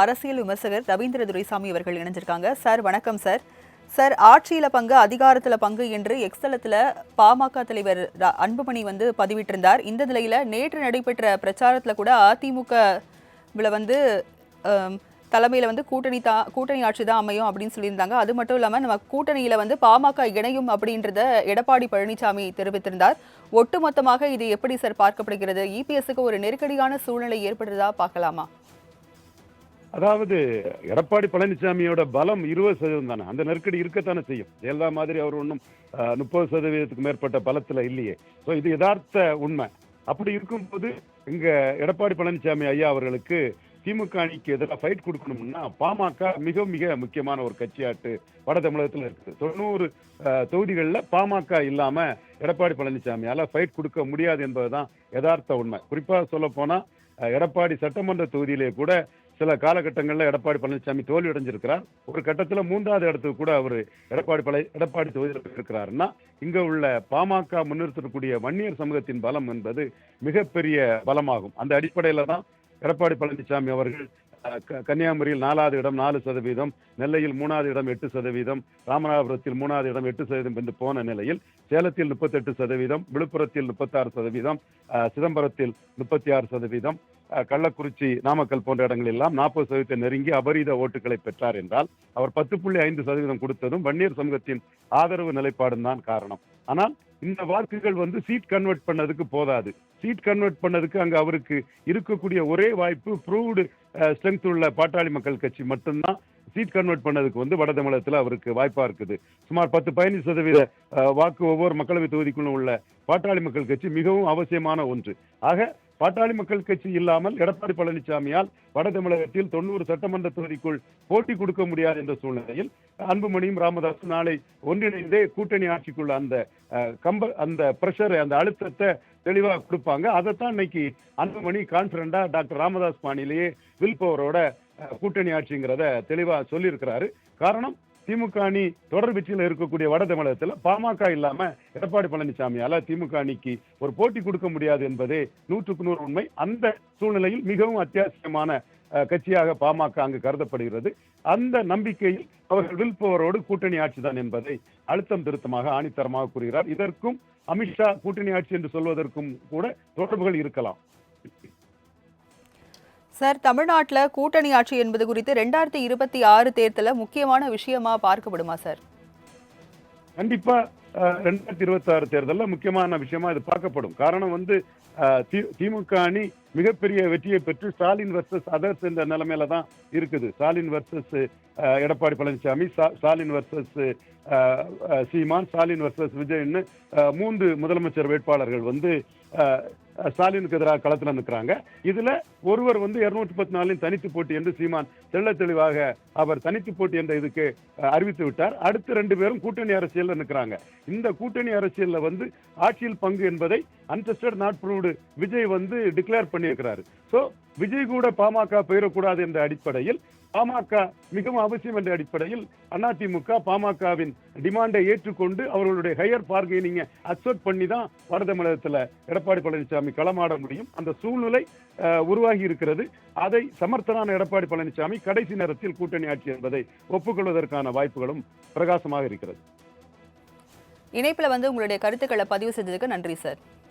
அரசியல் விமர்சகர் ரவீந்திர துரைசாமி அவர்கள் இணைஞ்சிருக்காங்க. சார் வணக்கம் சார். சார், ஆட்சியில பங்கு அதிகாரத்துல பங்கு என்று எக்ஸ்தலத்துல பாமக தலைவர் அன்புமணி பதிவிட்டிருந்தார். இந்த நிலையில நேற்று நடைபெற்ற பிரச்சாரத்துல கூட அதிமுக தலைமையில கூட்டணி ஆட்சி தான் அமையும் அப்படின்னு சொல்லியிருந்தாங்க. அது மட்டும் இல்லாம நம்ம கூட்டணியில பாமக இணையும் அப்படின்றத எடப்பாடி பழனிசாமி தெரிவித்திருந்தார். ஒட்டுமொத்தமாக இது எப்படி சார் பார்க்கப்படுகிறது? இபிஎஸ்க்கு ஒரு நெருக்கடியான சூழ்நிலை ஏற்படுறதா பார்க்கலாமா? அதாவது எடப்பாடி பழனிசாமியோட பலம் 20% தானே. அந்த நெருக்கடி இருக்கத்தானே செய்யும். ஜெயலலிதா மாதிரி அவர் ஒன்றும் 30% மேற்பட்ட பலத்துல இல்லையே. ஸோ இது யதார்த்த உண்மை. அப்படி இருக்கும்போது இங்க எடப்பாடி பழனிசாமி ஐயா அவர்களுக்கு திமுக அணிக்கு எதிராக ஃபைட் கொடுக்கணும்னா பாமக மிக மிக முக்கியமான ஒரு கட்சியாட்டு வட தமிழகத்தில் இருக்குது. 90 தொகுதிகளில் பாமக இல்லாம எடப்பாடி பழனிசாமியால ஃபைட் கொடுக்க முடியாது என்பதுதான் யதார்த்த உண்மை. குறிப்பாக சொல்ல போனா எடப்பாடி சட்டமன்ற தொகுதியிலே கூட சில காலகட்டங்களில் எடப்பாடி பழனிசாமி தோல்வி அடைஞ்சிருக்கிறார். ஒரு கட்டத்தில் 3வது இடத்துக்கு கூட அவர் எடப்பாடி தொகுதியில் இருக்கிறாருன்னா இங்க உள்ள பாமக முன்னிறுத்தக்கூடிய வன்னியர் சமூகத்தின் பலம் என்பது மிகப்பெரிய பலமாகும். அந்த அடிப்படையில தான் எடப்பாடி பழனிசாமி அவர்கள் கன்னியாகுமரியில் 4வது இடம் 4%, நெல்லையில் 3வது இடம் 8%, ராமநாதபுரத்தில் 3வது இடம் 8% என்று போன நிலையில் சேலத்தில் 38%, விழுப்புரத்தில் 36%, சிதம்பரத்தில் 36%, கள்ளக்குறிச்சி, நாமக்கல் போன்ற இடங்கள் எல்லாம் 40% நெருங்கி அபரீத ஓட்டுகளை பெற்றார் என்றால் அவர் 10.5% கொடுத்ததும் வன்னியர் சமூகத்தின் ஆதரவு நிலைப்பாடும் தான் காரணம். ஆனால் இந்த வாக்குகள் சீட் கன்வெர்ட் பண்ணதுக்கு போதாது. சீட் கன்வெர்ட் பண்ணதுக்கு அங்க அவருக்கு இருக்கக்கூடிய ஒரே வாய்ப்பு ப்ரூவ்டு ஸ்ட்ரென்த் உள்ள பாட்டாளி மக்கள் கட்சி மட்டும்தான் சீட் கன்வெர்ட் பண்ணதுக்கு வட தமிழகத்துல அவருக்கு வாய்ப்பா இருக்குது. சுமார் 10-15% வாக்கு ஒவ்வொரு மக்களவை தொகுதிக்குள்ளும் உள்ள பாட்டாளி மக்கள் கட்சி மிகவும் அவசியமான ஒன்று. ஆக பாட்டாளி மக்கள் கட்சி இல்லாமல் எடப்பாடி பழனிசாமியால் வட தமிழகத்தில் 90 சட்டமன்ற தொகுதிக்குள் போட்டி கொடுக்க முடியாது என்ற சூழ்நிலையில் அன்புமணியும் ராமதாசும் நாளை ஒன்றிணைந்தே கூட்டணி ஆட்சிக்குள்ள அந்த பிரஷர், அந்த அழுத்தத்தை தெளிவாக கொடுப்பாங்க. அதைத்தான் இன்னைக்கு அன்புமணி கான்பிடண்டா டாக்டர் ராமதாஸ் பாணியிலேயே வில் பவரோட கூட்டணி ஆட்சிங்கிறத தெளிவா சொல்லியிருக்கிறாரு. காரணம், திமுக அணி தொடர் வெற்றியில் இருக்கக்கூடிய வட தமிழகத்தில் பாமக இல்லாம எடப்பாடி பழனிசாமியால திமுக அணிக்கு ஒரு போட்டி கொடுக்க முடியாது என்பதே 100க்கு 100 உண்மை. அந்த சூழ்நிலையில் மிகவும் அத்தியாவசியமான கட்சியாக பாமக அங்கு கருதப்படுகிறது. அந்த நம்பிக்கையில் அவர்கள் வில்பவரோடு கூட்டணி ஆட்சி தான் என்பதை அழுத்தம் திருத்தமாக ஆணித்தரமாக கூறுகிறார். இதற்கும் அமித்ஷா கூட்டணி ஆட்சி என்று சொல்வதற்கும் கூட தொடர்புகள் இருக்கலாம். சார், தமிழ்நாட்டில் கூட்டணி ஆட்சி என்பது குறித்து 2026 தேர்தலில் முக்கியமான விஷயமா பார்க்கப்படுமா சார்? கண்டிப்பா 2026 தேர்தலில் முக்கியமான விஷயமா இது பார்க்கப்படும். காரணம் திமுக அணி மிகப்பெரிய வெற்றியை பெற்று ஸ்டாலின் வர்சஸ் அதர்ஸ் என்ற நிலைமையில தான் இருக்குது. ஸ்டாலின் வர்சஸ் எடப்பாடி பழனிசாமி, ஸ்டாலின் வர்சஸ் சீமான், ஸ்டாலின் வர்சஸ் விஜய்னு 3 முதலமைச்சர் வேட்பாளர்கள் ஸ்டாலினுக்கு எதிராக களத்தில் நிற்கிறாங்க. இதுல ஒருவர் 214 தனித்து போட்டி என்று சீமான் தெள்ள தெளிவாக அவர் தனித்து போட்டி என்ற இதுக்கு அறிவித்து விட்டார். அடுத்த 2 பேரும் கூட்டணி அரசியல் நிற்கிறாங்க. இந்த கூட்டணி அரசியல்ல ஆட்சியில் பங்கு என்பதை untested not proved Vijay declare பண்ணியிருக்கிறாரு. சோ விஜய் கூட பாமக பெயரக்கூடாது என்ற அடிப்படையில், பாமக மிகவும் அவசியம் என்ற அடிப்படையில் அதிமுக பாமகவின் டிமாண்டை ஏற்றுக்கொண்டு அவர்களுடைய ஹையர் பார்கெனிங்கை அக்செப்ட் பண்ணி தான் வட தமிழகத்துல எடப்பாடி பழனிசாமி களமாட முடியும். அந்த சூழ்நிலை உருவாகி இருக்கிறது. அதை சமர்த்தனான எடப்பாடி பழனிசாமி கடைசி நேரத்தில் கூட்டணி ஆட்சி என்பதை ஒப்புக்கொள்வதற்கான வாய்ப்புகளும் பிரகாசமாக இருக்கிறது. இணைப்புல உங்களுடைய கருத்துக்களை பதிவு செஞ்சதுக்கு நன்றி சார்.